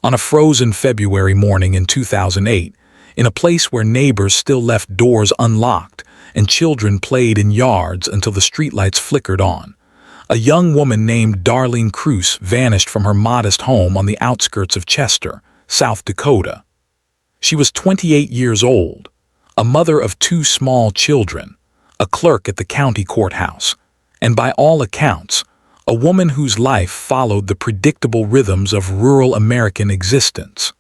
On a frozen February morning in 2008, in a place where neighbors still left doors unlocked and children played in yards until the streetlights flickered on, a young woman named Darlene Kruse vanished from her modest home on the outskirts of Chester, South Dakota. She was 28 years old, a mother of 2 small children, a clerk at the county courthouse, and by all accounts, a woman whose life followed the predictable rhythms of rural American existence.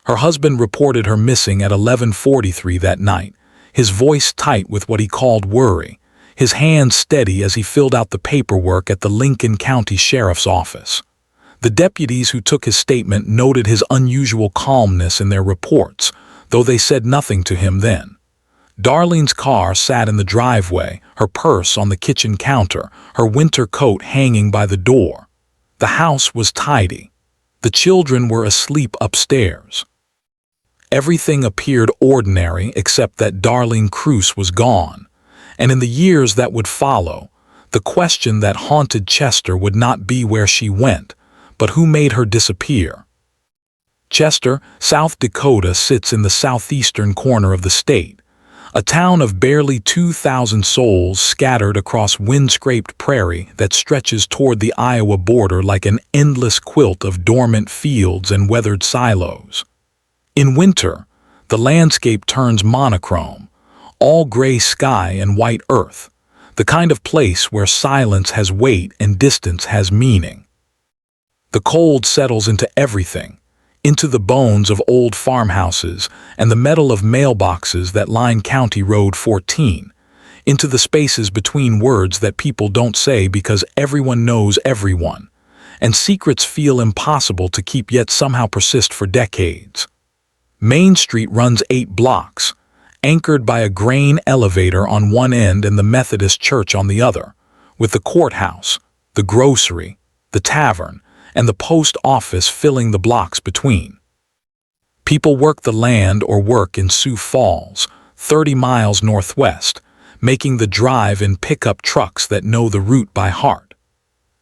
Her husband reported her missing at 11:43 that night, his voice tight with what he called worry, his hands steady as he filled out the paperwork at the Lincoln County Sheriff's Office. The deputies who took his statement noted his unusual calmness in their reports, though they said nothing to him then. Darlene's car sat in the driveway, her purse on the kitchen counter, her winter coat hanging by the door. The house was tidy. The children were asleep upstairs. Everything appeared ordinary except that Darlene Kruse was gone, and in the years that would follow, the question that haunted Chester would not be where she went, but who made her disappear. Chester, South Dakota sits in the southeastern corner of the state, a town of barely 2,000 souls scattered across wind-scraped prairie that stretches toward the Iowa border like an endless quilt of dormant fields and weathered silos. In winter, the landscape turns monochrome, all gray sky and white earth, the kind of place where silence has weight and distance has meaning. The cold settles into everything, into the bones of old farmhouses and the metal of mailboxes that line County Road 14, into the spaces between words that people don't say because everyone knows everyone, and secrets feel impossible to keep yet somehow persist for decades. Main Street runs 8 blocks, anchored by a grain elevator on one end and the Methodist church on the other, with the courthouse, the grocery, the tavern, and the post office filling the blocks between. People work the land or work in Sioux Falls, 30 miles northwest, making the drive in pickup trucks that know the route by heart.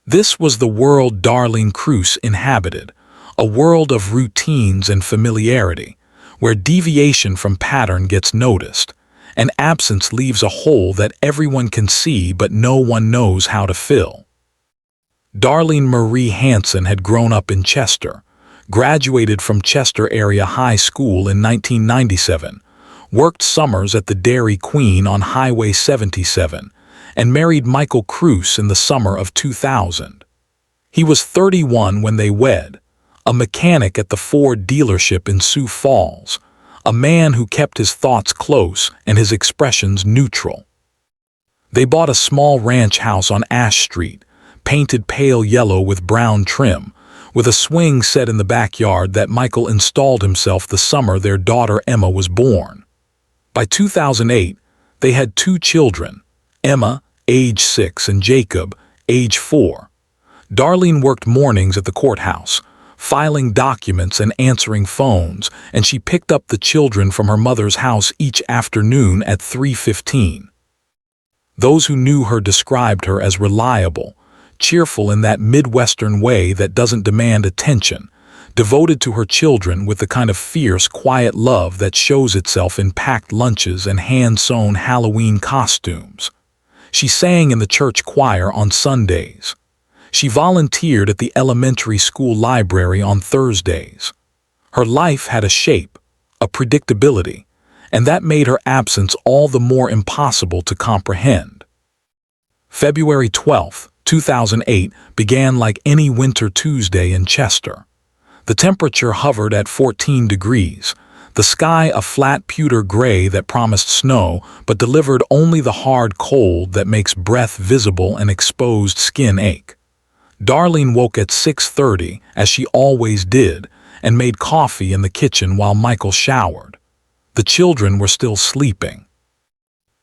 This was the world Darlene Kruse inhabited, a world of routines and familiarity, where deviation from pattern gets noticed, and absence leaves a hole that everyone can see but no one knows how to fill. Darlene Marie Hanson had grown up in Chester, graduated from Chester Area High School in 1997, worked summers at the Dairy Queen on Highway 77, and married Michael Kruse in the summer of 2000. He was 31 when they wed, a mechanic at the Ford dealership in Sioux Falls, a man who kept his thoughts close and his expressions neutral. They bought a small ranch house on Ash Street, painted pale yellow with brown trim, with a swing set in the backyard that Michael installed himself the summer their daughter Emma was born. By 2008, they had 2 children, Emma, age 6, and Jacob, age 4. Darlene worked mornings at the courthouse, filing documents and answering phones, and she picked up the children from her mother's house each afternoon at 3:15. Those who knew her described her as reliable, cheerful in that Midwestern way that doesn't demand attention, devoted to her children with the kind of fierce, quiet love that shows itself in packed lunches and hand-sewn Halloween costumes. She sang in the church choir on Sundays. She volunteered at the elementary school library on Thursdays. Her life had a shape, a predictability, and that made her absence all the more impossible to comprehend. February 12, 2008 began like any winter Tuesday in Chester. The temperature hovered at 14 degrees, the sky a flat pewter gray that promised snow but delivered only the hard cold that makes breath visible and exposed skin ache. Darlene woke at 6:30, as she always did, and made coffee in the kitchen while Michael showered. The children were still sleeping.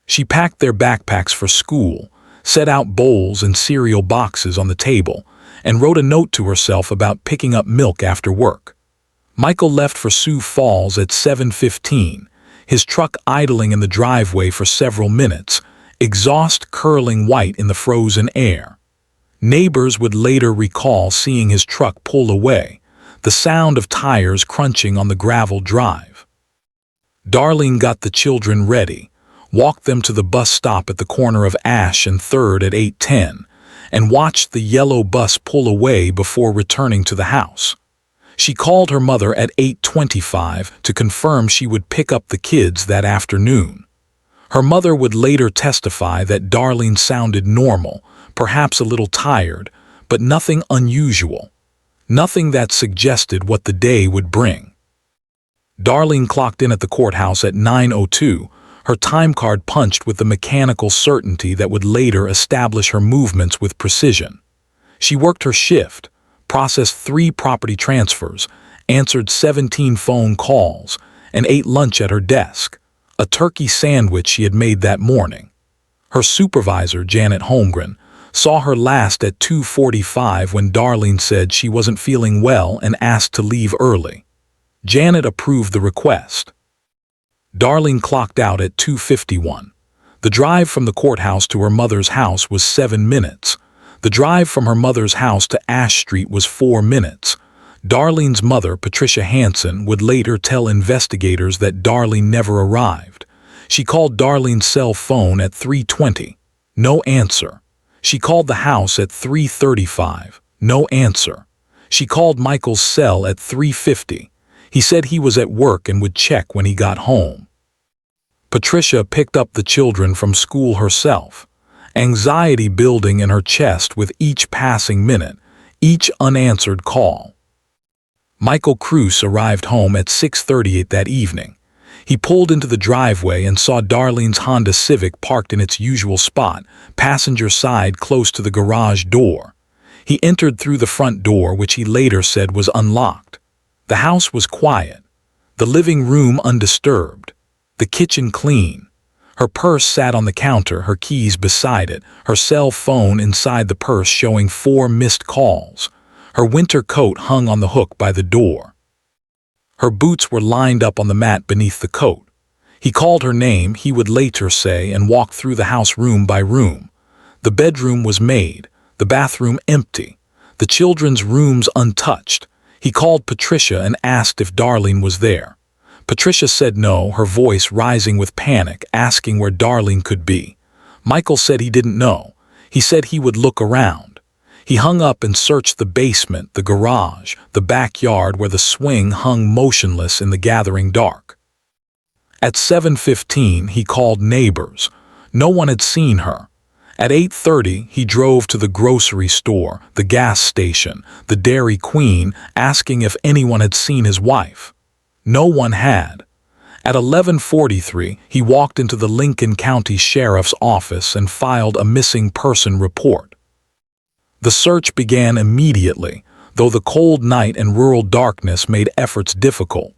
She packed their backpacks for school, set out bowls and cereal boxes on the table, and wrote a note to herself about picking up milk after work. Michael left for Sioux Falls at 7:15, his truck idling in the driveway for several minutes, exhaust curling white in the frozen air. Neighbors would later recall seeing his truck pull away, the sound of tires crunching on the gravel drive. Darlene got the children ready, walked them to the bus stop at the corner of Ash and 3rd at 8:10, and watched the yellow bus pull away before returning to the house. She called her mother at 8:25 to confirm she would pick up the kids that afternoon. Her mother would later testify that Darlene sounded normal, perhaps a little tired, but nothing unusual, nothing that suggested what the day would bring. Darlene clocked in at the courthouse at 9:02, her time card punched with the mechanical certainty that would later establish her movements with precision. She worked her shift, processed 3 property transfers, answered 17 phone calls, and ate lunch at her desk, a turkey sandwich she had made that morning. Her supervisor, Janet Holmgren, saw her last at 2:45 when Darlene said she wasn't feeling well and asked to leave early. Janet approved the request. Darlene clocked out at 2:51. The drive from the courthouse to her mother's house was 7 minutes. The drive from her mother's house to Ash Street was 4 minutes. Darlene's mother, Patricia Hansen, would later tell investigators that Darlene never arrived. She called Darlene's cell phone at 3:20. No answer. She called the house at 3:35. No answer. She called Michael's cell at 3:50. He said he was at work and would check when he got home. Patricia picked up the children from school herself, anxiety building in her chest with each passing minute, each unanswered call. Michael Kruse arrived home at 6:38 that evening. He pulled into the driveway and saw Darlene's Honda Civic parked in its usual spot, passenger side close to the garage door. He entered through the front door, which he later said was unlocked. The house was quiet, the living room undisturbed, the kitchen clean. Her purse sat on the counter, her keys beside it, her cell phone inside the purse showing 4 missed calls. Her winter coat hung on the hook by the door. Her boots were lined up on the mat beneath the coat. He called her name, he would later say, and walked through the house room by room. The bedroom was made, the bathroom empty, the children's rooms untouched. He called Patricia and asked if Darlene was there. Patricia said no, her voice rising with panic, asking where Darlene could be. Michael said he didn't know. He said he would look around. He hung up and searched the basement, the garage, the backyard where the swing hung motionless in the gathering dark. At 7:15, he called neighbors. No one had seen her. At 8:30, he drove to the grocery store, the gas station, the Dairy Queen, asking if anyone had seen his wife. No one had. At 11:43, he walked into the Lincoln County Sheriff's Office and filed a missing person report. The search began immediately, though the cold night and rural darkness made efforts difficult.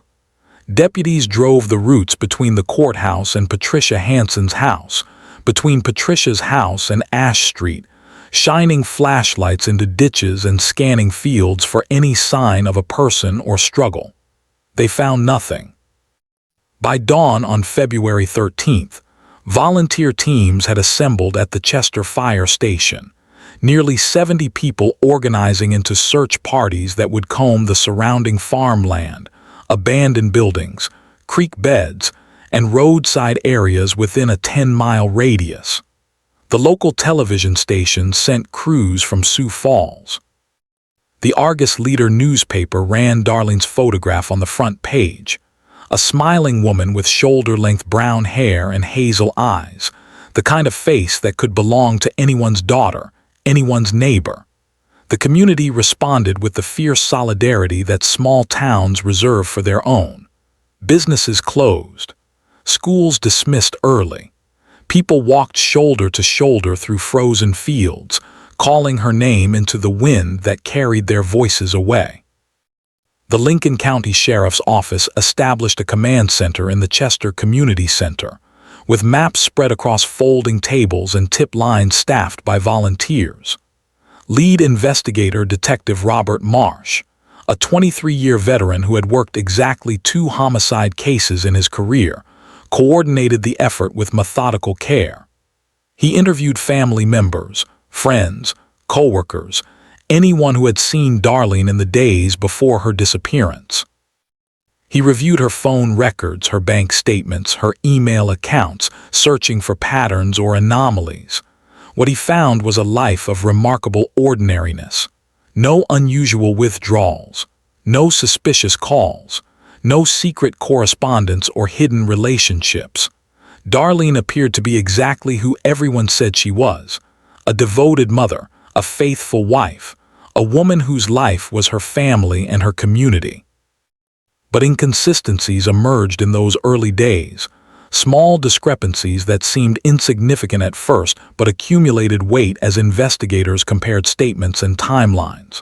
Deputies drove the routes between the courthouse and Patricia Hansen's house, between Patricia's house and Ash Street, shining flashlights into ditches and scanning fields for any sign of a person or struggle. They found nothing. By dawn on February 13th, volunteer teams had assembled at the Chester Fire Station, nearly 70 people organizing into search parties that would comb the surrounding farmland, abandoned buildings, creek beds, and roadside areas within a 10-mile radius. The local television station sent crews from Sioux Falls. The Argus Leader newspaper ran Darlene's photograph on the front page, a smiling woman with shoulder-length brown hair and hazel eyes, the kind of face that could belong to anyone's daughter, anyone's neighbor. The community responded with the fierce solidarity that small towns reserve for their own. Businesses closed. Schools dismissed early. People walked shoulder to shoulder through frozen fields, calling her name into the wind that carried their voices away. The Lincoln County Sheriff's Office established a command center in the Chester Community Center, with maps spread across folding tables and tip lines staffed by volunteers. Lead investigator Detective Robert Marsh, a 23-year veteran who had worked exactly 2 homicide cases in his career, coordinated the effort with methodical care. He interviewed family members, friends, co-workers, anyone who had seen Darlene in the days before her disappearance. He reviewed her phone records, her bank statements, her email accounts, searching for patterns or anomalies. What he found was a life of remarkable ordinariness. No unusual withdrawals, no suspicious calls, no secret correspondence or hidden relationships. Darlene appeared to be exactly who everyone said she was: a devoted mother, a faithful wife, a woman whose life was her family and her community. But inconsistencies emerged in those early days, small discrepancies that seemed insignificant at first but accumulated weight as investigators compared statements and timelines.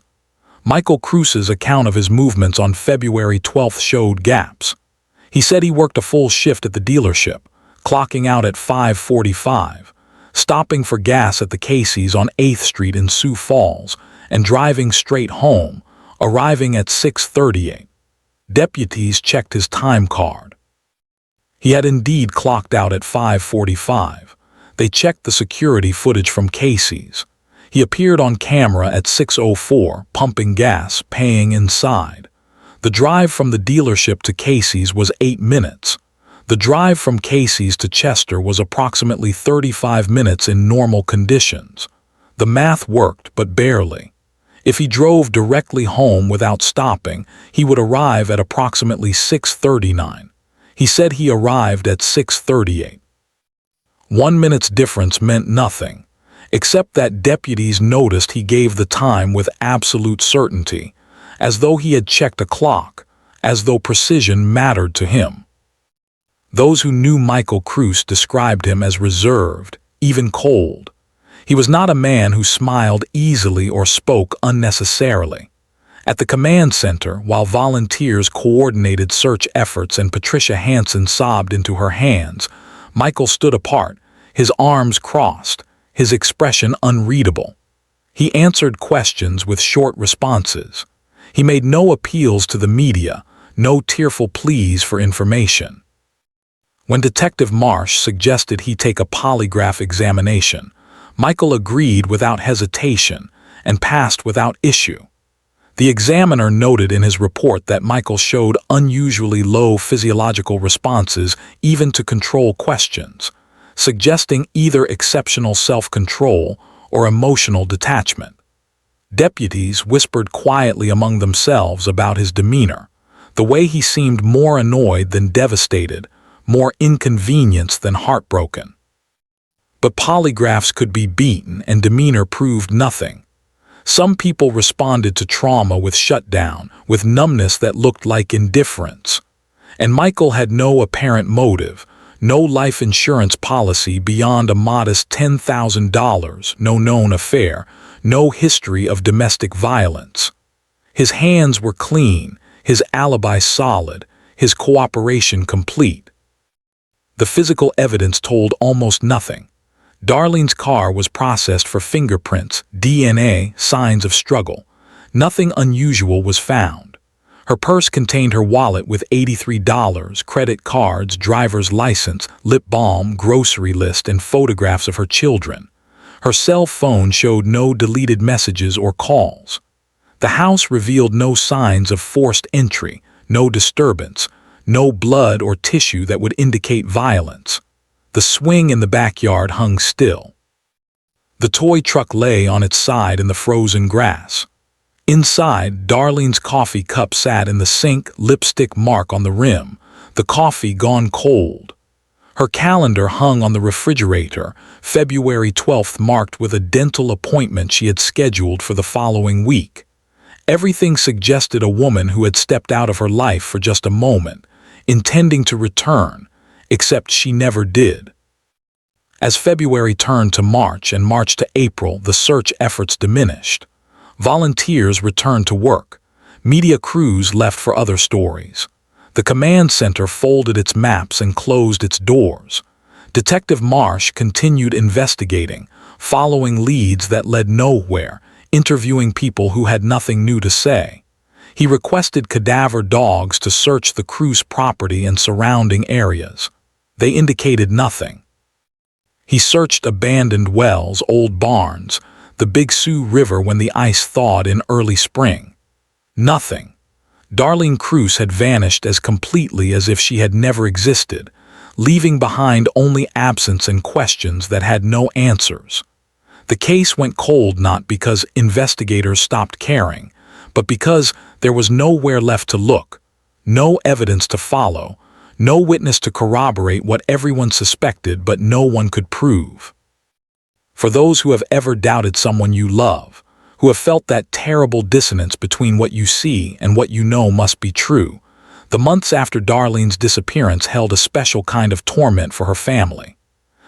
Michael Kruse's account of his movements on February 12th showed gaps. He said he worked a full shift at the dealership, clocking out at 5:45, stopping for gas at the Casey's on 8th Street in Sioux Falls, and driving straight home, arriving at 6:38. Deputies checked his time card. He had indeed clocked out at 5:45. They checked the security footage from Casey's. He appeared on camera at 6:04, pumping gas, paying inside. The drive from the dealership to Casey's was 8 minutes. The drive from Casey's to Chester was approximately 35 minutes in normal conditions. The math worked, but barely. If he drove directly home without stopping, he would arrive at approximately 6:39. He said he arrived at 6:38. 1 minute's difference meant nothing, except that deputies noticed he gave the time with absolute certainty, as though he had checked a clock, as though precision mattered to him. Those who knew Michael Kruse described him as reserved, even cold. He was not a man who smiled easily or spoke unnecessarily. At the command center, while volunteers coordinated search efforts and Patricia Hansen sobbed into her hands, Michael stood apart, his arms crossed, his expression unreadable. He answered questions with short responses. He made no appeals to the media, no tearful pleas for information. When Detective Marsh suggested he take a polygraph examination, Michael agreed without hesitation and passed without issue. The examiner noted in his report that Michael showed unusually low physiological responses even to control questions, suggesting either exceptional self-control or emotional detachment. Deputies whispered quietly among themselves about his demeanor, the way he seemed more annoyed than devastated, more inconvenienced than heartbroken. But polygraphs could be beaten and demeanor proved nothing. Some people responded to trauma with shutdown, with numbness that looked like indifference. And Michael had no apparent motive, no life insurance policy beyond a modest $10,000, no known affair, no history of domestic violence. His hands were clean, his alibi solid, his cooperation complete. The physical evidence told almost nothing. Darlene's car was processed for fingerprints, DNA, signs of struggle. Nothing unusual was found. Her purse contained her wallet with $83, credit cards, driver's license, lip balm, grocery list, and photographs of her children. Her cell phone showed no deleted messages or calls. The house revealed no signs of forced entry, no disturbance, no blood or tissue that would indicate violence. The swing in the backyard hung still. The toy truck lay on its side in the frozen grass. Inside, Darlene's coffee cup sat in the sink, lipstick mark on the rim, the coffee gone cold. Her calendar hung on the refrigerator, February 12th marked with a dental appointment she had scheduled for the following week. Everything suggested a woman who had stepped out of her life for just a moment, intending to return, except she never did. As February turned to March and March to April, the search efforts diminished. Volunteers returned to work. Media crews left for other stories. The command center folded its maps and closed its doors. Detective Marsh continued investigating, following leads that led nowhere, interviewing people who had nothing new to say. He requested cadaver dogs to search the Kruse property and surrounding areas. They indicated nothing. He searched abandoned wells, old barns, the Big Sioux River when the ice thawed in early spring? Nothing. Darlene Kruse had vanished as completely as if she had never existed, leaving behind only absence and questions that had no answers. The case went cold not because investigators stopped caring, but because there was nowhere left to look, no evidence to follow, no witness to corroborate what everyone suspected but no one could prove. For those who have ever doubted someone you love, who have felt that terrible dissonance between what you see and what you know must be true, the months after Darlene's disappearance held a special kind of torment for her family.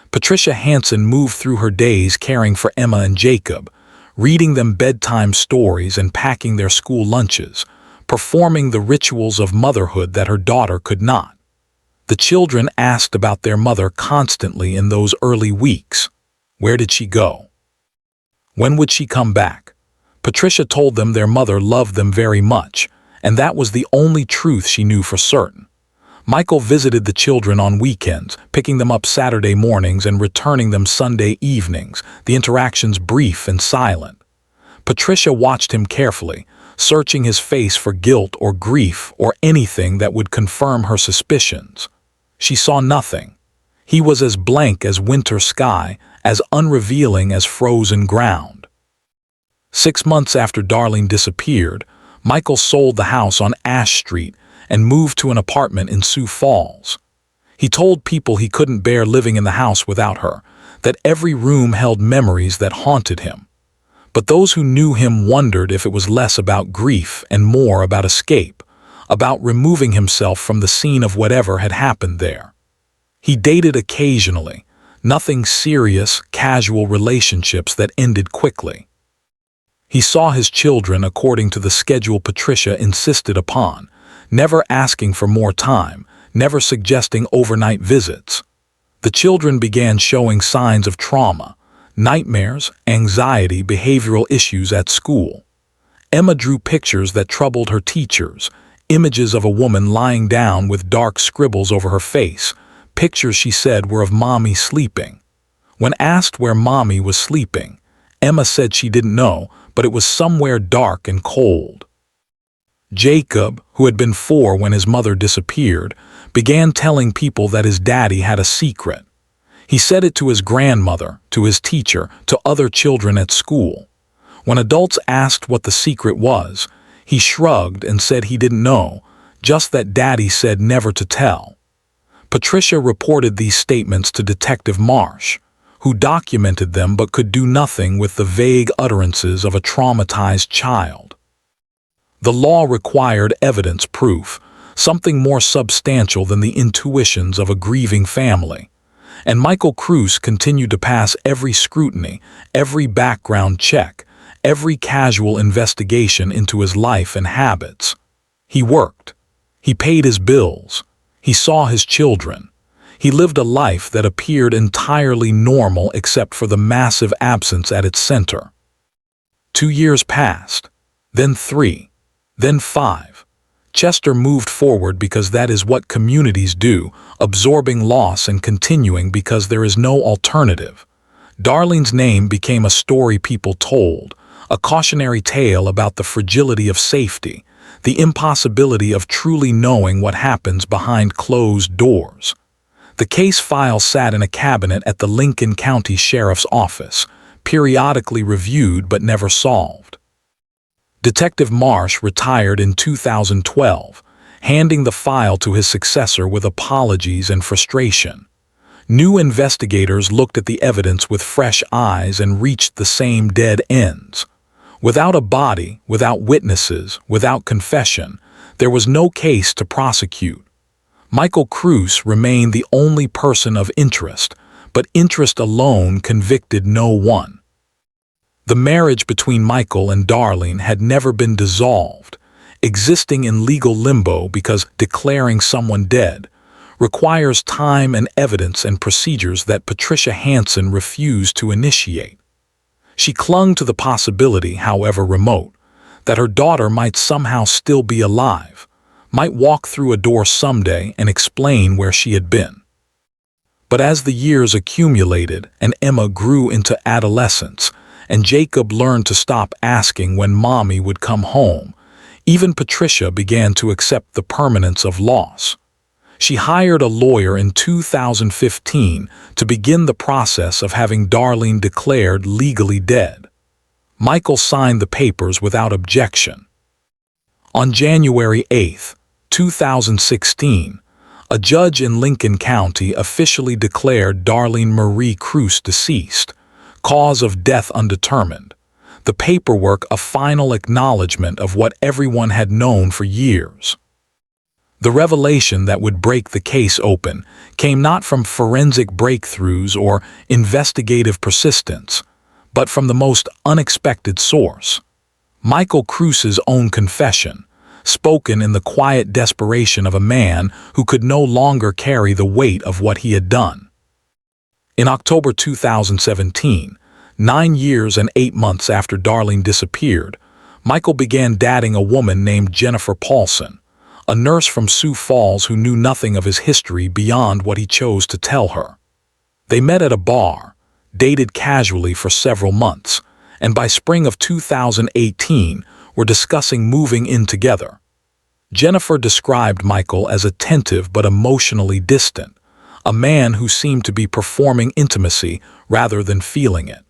Patricia Hansen moved through her days caring for Emma and Jacob, reading them bedtime stories and packing their school lunches, performing the rituals of motherhood that her daughter could not. The children asked about their mother constantly in those early weeks. Where did she go? When would she come back? Patricia told them their mother loved them very much, and that was the only truth she knew for certain. Michael visited the children on weekends, picking them up Saturday mornings and returning them Sunday evenings, the interactions brief and silent. Patricia watched him carefully, searching his face for guilt or grief or anything that would confirm her suspicions. She saw nothing. He was as blank as winter sky, as unrevealing as frozen ground. 6 months after Darlene disappeared, Michael sold the house on Ash Street and moved to an apartment in Sioux Falls. He told people he couldn't bear living in the house without her, that every room held memories that haunted him. But those who knew him wondered if it was less about grief and more about escape, about removing himself from the scene of whatever had happened there. He dated occasionally, nothing serious, casual relationships that ended quickly. He saw his children according to the schedule Patricia insisted upon, never asking for more time, never suggesting overnight visits. The children began showing signs of trauma, nightmares, anxiety, behavioral issues at school. Emma drew pictures that troubled her teachers, images of a woman lying down with dark scribbles over her face, pictures she said were of Mommy sleeping. When asked where Mommy was sleeping, Emma said she didn't know, but it was somewhere dark and cold. Jacob, who had been 4 when his mother disappeared, began telling people that his daddy had a secret. He said it to his grandmother, to his teacher, to other children at school. When adults asked what the secret was, he shrugged and said he didn't know, just that Daddy said never to tell. Patricia reported these statements to Detective Marsh, who documented them but could do nothing with the vague utterances of a traumatized child. The law required evidence proof, something more substantial than the intuitions of a grieving family. And Michael Kruse continued to pass every scrutiny, every background check, every casual investigation into his life and habits. He worked. He paid his bills. He saw his children. He lived a life that appeared entirely normal except for the massive absence at its center. 2 years passed, then 3, then 5. Chester moved forward because that is what communities do, absorbing loss and continuing because there is no alternative. Darlene's name became a story people told, a cautionary tale about the fragility of safety, the impossibility of truly knowing what happens behind closed doors. The case file sat in a cabinet at the Lincoln County Sheriff's Office, periodically reviewed but never solved. Detective Marsh retired in 2012, handing the file to his successor with apologies and frustration. New investigators looked at the evidence with fresh eyes and reached the same dead ends. Without a body, without witnesses, without confession, there was no case to prosecute. Michael Kruse remained the only person of interest, but interest alone convicted no one. The marriage between Michael and Darlene had never been dissolved, existing in legal limbo because declaring someone dead requires time and evidence and procedures that Patricia Hansen refused to initiate. She clung to the possibility, however remote, that her daughter might somehow still be alive, might walk through a door someday and explain where she had been. But as the years accumulated and Emma grew into adolescence, and Jacob learned to stop asking when Mommy would come home. Even Patricia began to accept the permanence of loss. She hired a lawyer in 2015 to begin the process of having Darlene declared legally dead. Michael signed the papers without objection. On January 8, 2016, a judge in Lincoln County officially declared Darlene Marie Kruse deceased, cause of death undetermined. The paperwork a final acknowledgement of what everyone had known for years. The revelation that would break the case open came not from forensic breakthroughs or investigative persistence, but from the most unexpected source. Michael Kruse's own confession, spoken in the quiet desperation of a man who could no longer carry the weight of what he had done. In October 2017, 9 years and 8 months after Darlene disappeared, Michael began dating a woman named Jennifer Paulson, a nurse from Sioux Falls who knew nothing of his history beyond what he chose to tell her. They met at a bar, dated casually for several months, and by spring of 2018 were discussing moving in together. Jennifer described Michael as attentive but emotionally distant, a man who seemed to be performing intimacy rather than feeling it.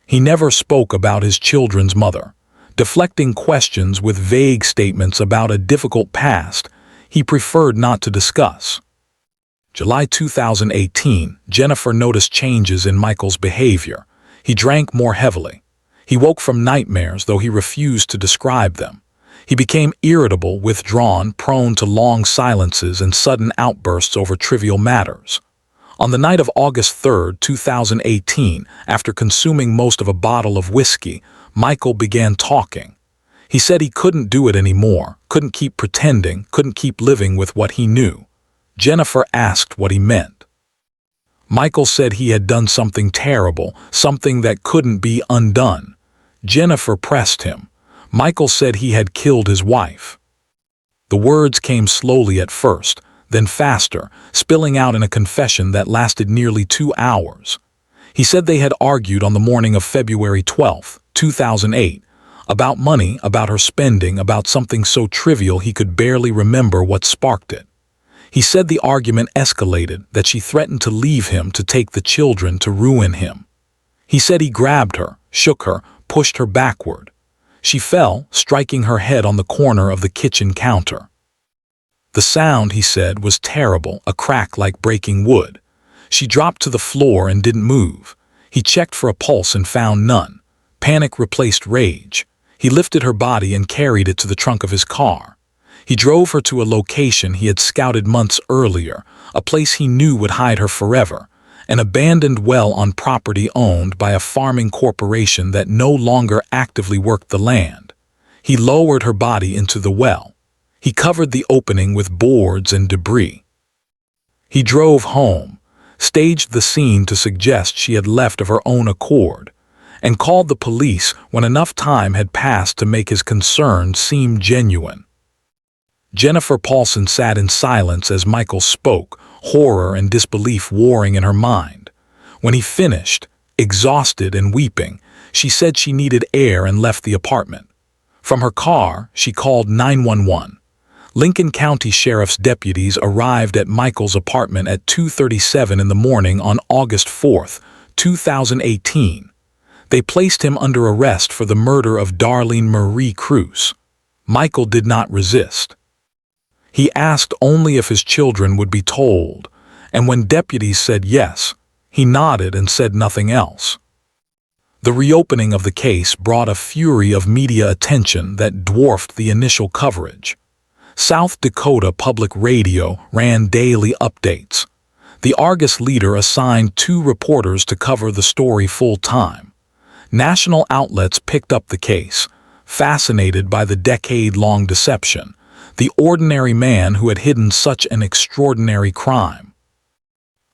He never spoke about his children's mother, deflecting questions with vague statements about a difficult past he preferred not to discuss. July 2018, Jennifer noticed changes in Michael's behavior. He drank more heavily. He woke from nightmares, though he refused to describe them. He became irritable, withdrawn, prone to long silences and sudden outbursts over trivial matters. On the night of August 3, 2018, after consuming most of a bottle of whiskey, Michael began talking. He said he couldn't do it anymore, couldn't keep pretending, couldn't keep living with what he knew. Jennifer asked what he meant. Michael said he had done something terrible, something that couldn't be undone. Jennifer pressed him. Michael said he had killed his wife. The words came slowly at first, then faster, spilling out in a confession that lasted nearly 2 hours. He said they had argued on the morning of February 12, 2008, about money, about her spending, about something so trivial he could barely remember what sparked it. He said the argument escalated, that she threatened to leave him to take the children to ruin him. He said he grabbed her, shook her, pushed her backward. She fell, striking her head on the corner of the kitchen counter. The sound, he said, was terrible, a crack like breaking wood. She dropped to the floor and didn't move. He checked for a pulse and found none. Panic replaced rage. He lifted her body and carried it to the trunk of his car. He drove her to a location he had scouted months earlier, a place he knew would hide her forever, an abandoned well on property owned by a farming corporation that no longer actively worked the land. He lowered her body into the well. He covered the opening with boards and debris. He drove home, staged the scene to suggest she had left of her own accord, and called the police when enough time had passed to make his concern seem genuine. Jennifer Paulson sat in silence as Michael spoke, horror and disbelief warring in her mind. When he finished, exhausted and weeping, she said she needed air and left the apartment. From her car, she called 911. Lincoln County Sheriff's deputies arrived at Michael's apartment at 2:37 in the morning on August 4, 2018. They placed him under arrest for the murder of Darlene Marie Kruse. Michael did not resist. He asked only if his children would be told, and when deputies said yes, he nodded and said nothing else. The reopening of the case brought a fury of media attention that dwarfed the initial coverage. South Dakota Public Radio ran daily updates. The Argus leader assigned 2 reporters to cover the story full-time. National outlets picked up the case, fascinated by the decade-long deception, the ordinary man who had hidden such an extraordinary crime.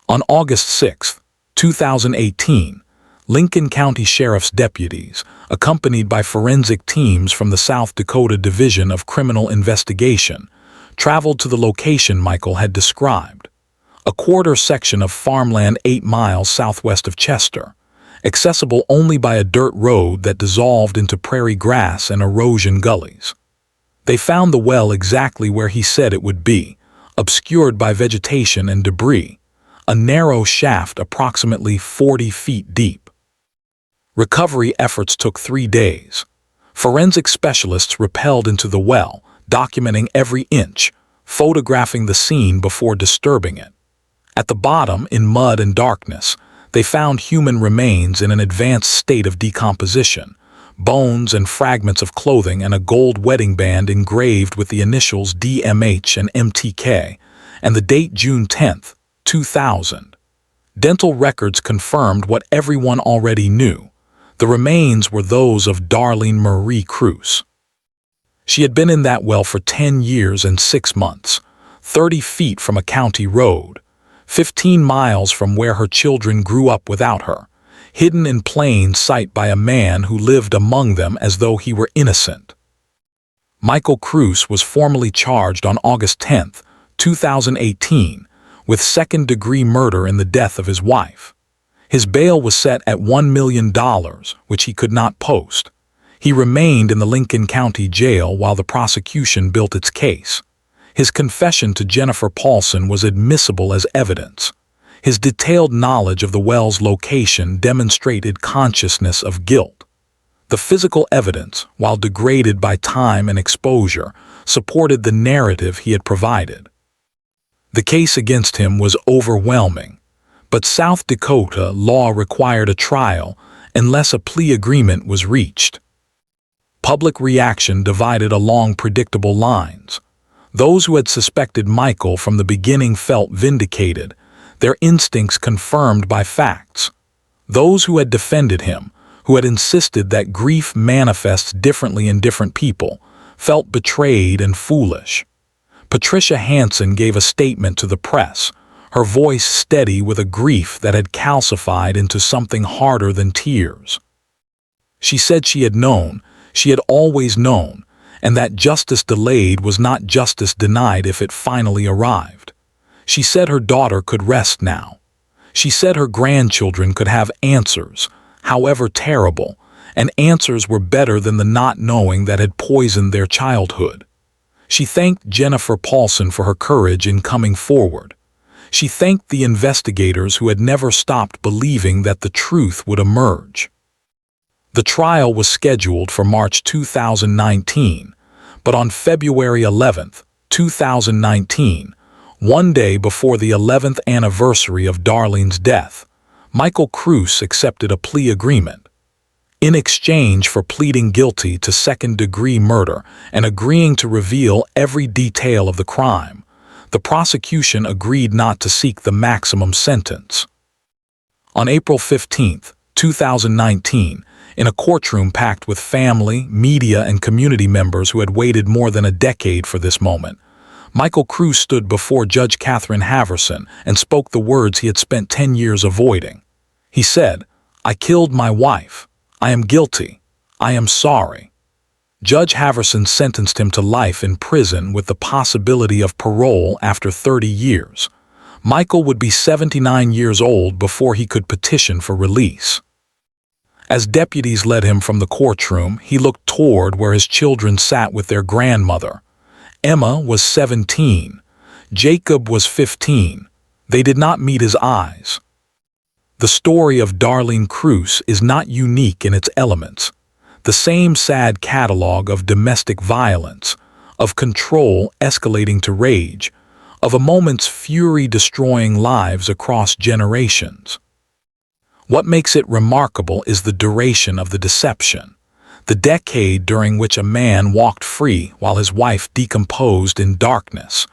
On August 6, 2018, Lincoln County Sheriff's deputies, accompanied by forensic teams from the South Dakota Division of Criminal Investigation, traveled to the location Michael had described, a quarter section of farmland 8 miles southwest of Chester, accessible only by a dirt road that dissolved into prairie grass and erosion gullies. They found the well exactly where he said it would be, obscured by vegetation and debris, a narrow shaft approximately 40 feet deep. Recovery efforts took 3 days. Forensic specialists rappelled into the well, documenting every inch, photographing the scene before disturbing it. At the bottom, in mud and darkness, they found human remains in an advanced state of decomposition, bones and fragments of clothing and a gold wedding band engraved with the initials DMH and MTK, and the date June 10, 2000. Dental records confirmed what everyone already knew. The remains were those of Darlene Marie Kruse. She had been in that well for 10 years and 6 months, 30 feet from a county road, 15 miles from where her children grew up without her, hidden in plain sight by a man who lived among them as though he were innocent. Michael Kruse was formally charged on August 10, 2018, with second-degree murder in the death of his wife. His bail was set at $1 million, which he could not post. He remained in the Lincoln County Jail while the prosecution built its case. His confession to Jennifer Paulson was admissible as evidence. His detailed knowledge of the well's location demonstrated consciousness of guilt. The physical evidence, while degraded by time and exposure, supported the narrative he had provided. The case against him was overwhelming, but South Dakota law required a trial unless a plea agreement was reached. Public reaction divided along predictable lines. Those who had suspected Michael from the beginning felt vindicated, their instincts confirmed by facts. Those who had defended him, who had insisted that grief manifests differently in different people, felt betrayed and foolish. Patricia Hansen gave a statement to the press, her voice steady with a grief that had calcified into something harder than tears. She said she had known, she had always known, and that justice delayed was not justice denied if it finally arrived. She said her daughter could rest now. She said her grandchildren could have answers, however terrible, and answers were better than the not knowing that had poisoned their childhood. She thanked Jennifer Paulson for her courage in coming forward. She thanked the investigators who had never stopped believing that the truth would emerge. The trial was scheduled for March 2019, but on February 11, 2019, one day before the 11th anniversary of Darlene's death, Michael Kruse accepted a plea agreement. In exchange for pleading guilty to second-degree murder and agreeing to reveal every detail of the crime, the prosecution agreed not to seek the maximum sentence. On April 15, 2019, in a courtroom packed with family, media, and community members who had waited more than a decade for this moment, Michael Kruse stood before Judge Catherine Haverson and spoke the words he had spent 10 years avoiding. He said, "I killed my wife. I am guilty. I am sorry." Judge Haverson sentenced him to life in prison with the possibility of parole after 30 years. Michael would be 79 years old before he could petition for release. As deputies led him from the courtroom, he looked toward where his children sat with their grandmother. Emma was 17. Jacob was 15. They did not meet his eyes. The story of Darlene Kruse is not unique in its elements. The same sad catalog of domestic violence, of control escalating to rage, of a moment's fury destroying lives across generations. What makes it remarkable is the duration of the deception, the decade during which a man walked free while his wife decomposed in darkness,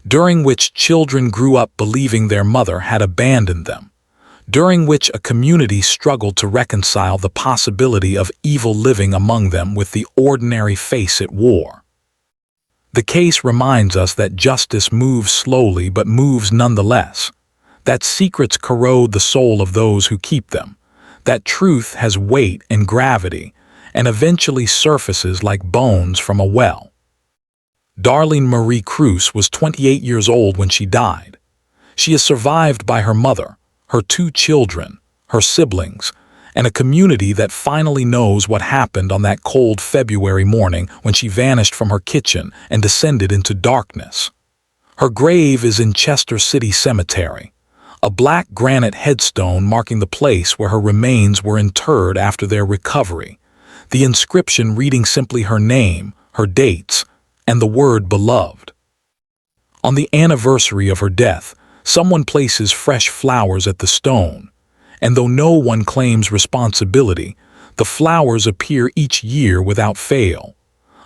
during which children grew up believing their mother had abandoned them, during which a community struggled to reconcile the possibility of evil living among them with the ordinary face it wore. The case reminds us that justice moves slowly but moves nonetheless, that secrets corrode the soul of those who keep them, that truth has weight and gravity, and eventually surfaces like bones from a well. Darlene Marie Kruse was 28 years old when she died. She is survived by her mother, her 2 children, her siblings, and a community that finally knows what happened on that cold February morning when she vanished from her kitchen and descended into darkness. Her grave is in Chester City Cemetery, a black granite headstone marking the place where her remains were interred after their recovery, the inscription reading simply her name, her dates, and the word beloved. On the anniversary of her death, someone places fresh flowers at the stone, and though no one claims responsibility, the flowers appear each year without fail,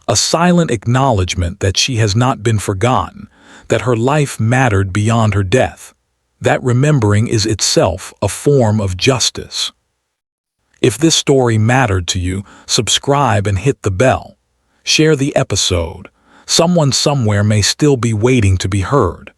a silent acknowledgement that she has not been forgotten, that her life mattered beyond her death. That remembering is itself a form of justice. If this story mattered to you, subscribe and hit the bell. Share the episode. Someone somewhere may still be waiting to be heard.